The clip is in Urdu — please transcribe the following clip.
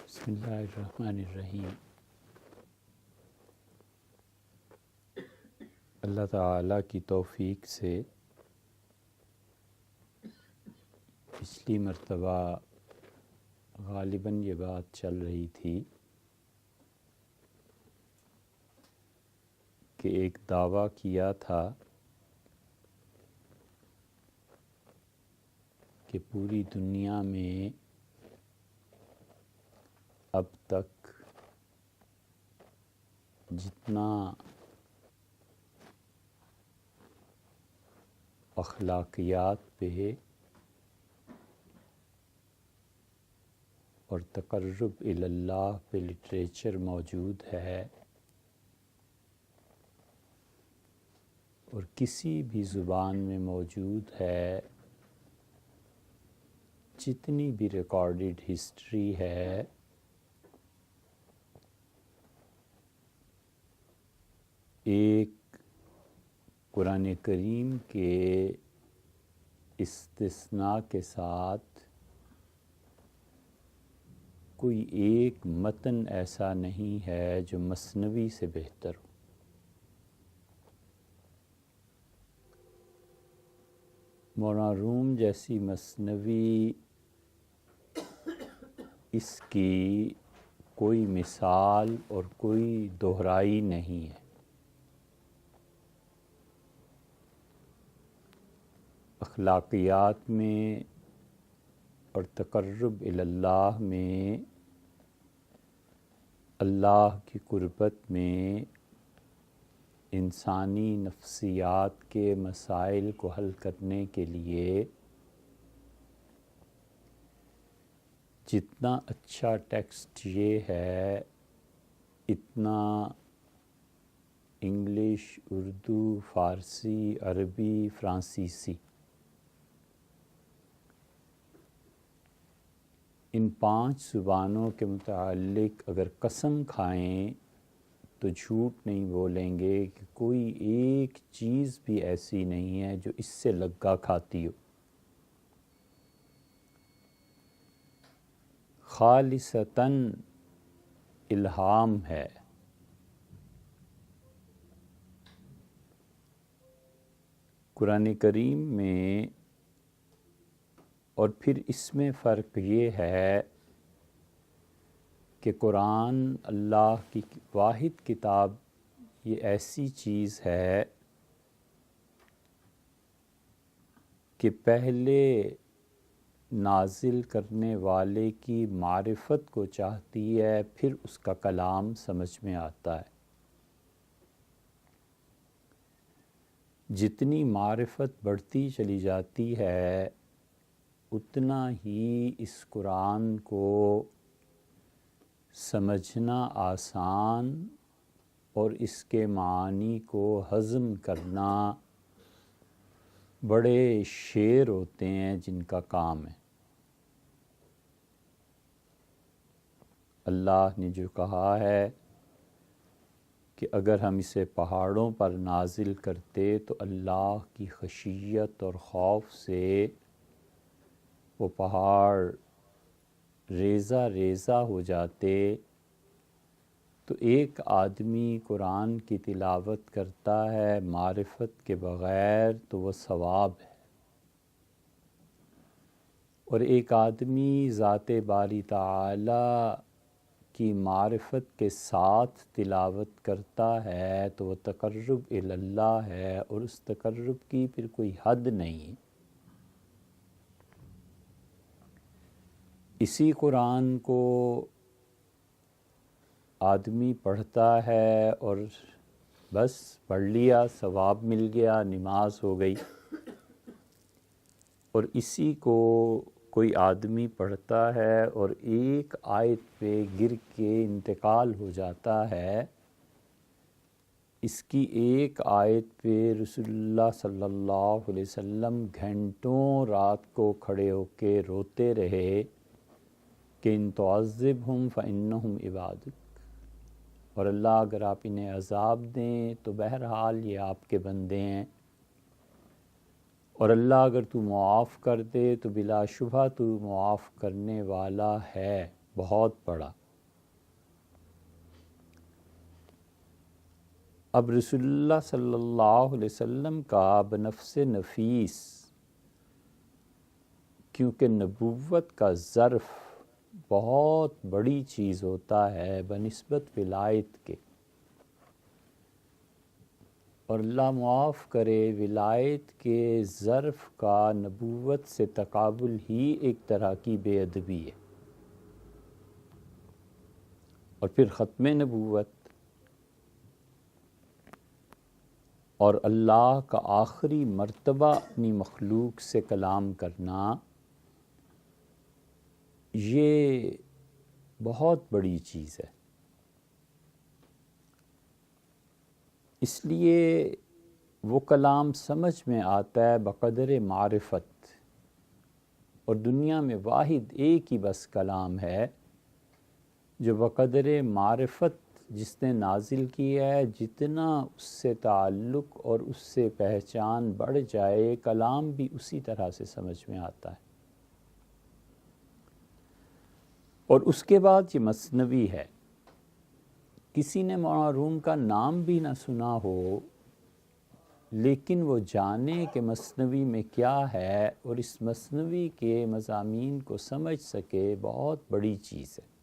بسم اللہ الرحمن الرحیم۔ اللہ تعالیٰ کی توفیق سے پچھلی مرتبہ غالباً یہ بات چل رہی تھی کہ ایک دعویٰ کیا تھا کہ پوری دنیا میں اب تک جتنا اخلاقیات پہ اور تقرب اللہ پہ لٹریچر موجود ہے اور کسی بھی زبان میں موجود ہے، جتنی بھی ریکارڈڈ ہسٹری ہے، ایک قرآن کریم کے استثناء کے ساتھ کوئی ایک متن ایسا نہیں ہے جو مثنوی سے بہتر ہو۔ مولانا روم جیسی مثنوی اس کی کوئی مثال اور کوئی دہرائی نہیں ہے۔ اخلاقیات میں اور تقرب اللہ میں، اللہ کی قربت میں، انسانی نفسیات کے مسائل کو حل کرنے کے لیے جتنا اچھا ٹیکسٹ یہ ہے، اتنا انگلش، اردو، فارسی، عربی، فرانسیسی، ان 5 زبانوں کے متعلق اگر قسم کھائیں تو جھوٹ نہیں بولیں گے کہ کوئی ایک چیز بھی ایسی نہیں ہے جو اس سے لگا کھاتی ہو۔ خالصتاً الہام ہے۔ قرآن کریم میں، اور پھر اس میں فرق یہ ہے کہ قرآن اللہ کی واحد کتاب یہ ایسی چیز ہے کہ پہلے نازل کرنے والے کی معرفت کو چاہتی ہے، پھر اس کا کلام سمجھ میں آتا ہے۔ جتنی معرفت بڑھتی چلی جاتی ہے، اتنا ہی اس قرآن کو سمجھنا آسان اور اس کے معانی کو ہضم کرنا بڑے شعر ہوتے ہیں جن کا کام ہے۔ اللہ نے جو کہا ہے کہ اگر ہم اسے پہاڑوں پر نازل کرتے تو اللہ کی خشیت اور خوف سے وہ پہاڑ ریزہ ریزہ ہو جاتے، تو ایک آدمی قرآن کی تلاوت کرتا ہے معرفت کے بغیر تو وہ ثواب ہے، اور ایک آدمی ذات باری تعالی کی معرفت کے ساتھ تلاوت کرتا ہے تو وہ تقرب اللہ ہے، اور اس تقرب کی پھر کوئی حد نہیں۔ اسی قرآن کو آدمی پڑھتا ہے اور بس پڑھ لیا، ثواب مل گیا، نماز ہو گئی، اور اسی کو کوئی آدمی پڑھتا ہے اور ایک آیت پہ گر کے انتقال ہو جاتا ہے۔ اس کی ایک آیت پہ رسول اللہ صلی اللہ علیہ وسلم گھنٹوں رات کو کھڑے ہو کے روتے رہے کہ ان تعذبہم فإنہم عبادک، اور اللہ اگر آپ انہیں عذاب دیں تو بہرحال یہ آپ کے بندے ہیں، اور اللہ اگر تو معاف کر دے تو بلا شبہ تو معاف کرنے والا ہے، بہت بڑا۔ اب رسول اللہ صلی اللہ علیہ وسلم کا بنفس نفیس، کیونکہ نبوت کا ظرف بہت بڑی چیز ہوتا ہے بنسبت ولایت کے، اور اللہ معاف کرے ولایت کے ظرف کا نبوت سے تقابل ہی ایک طرح کی بے ادبی ہے، اور پھر ختم نبوت اور اللہ کا آخری مرتبہ اپنی مخلوق سے کلام کرنا، یہ بہت بڑی چیز ہے۔ اس لیے وہ کلام سمجھ میں آتا ہے بقدر معرفت، اور دنیا میں واحد ایک ہی بس کلام ہے جو بقدر معرفت جس نے نازل کیا ہے، جتنا اس سے تعلق اور اس سے پہچان بڑھ جائے کلام بھی اسی طرح سے سمجھ میں آتا ہے۔ اور اس کے بعد یہ مثنوی ہے، کسی نے مولانا روم کا نام بھی نہ سنا ہو لیکن وہ جانے کہ مثنوی میں کیا ہے اور اس مثنوی کے مضامین کو سمجھ سکے، بہت بڑی چیز ہے۔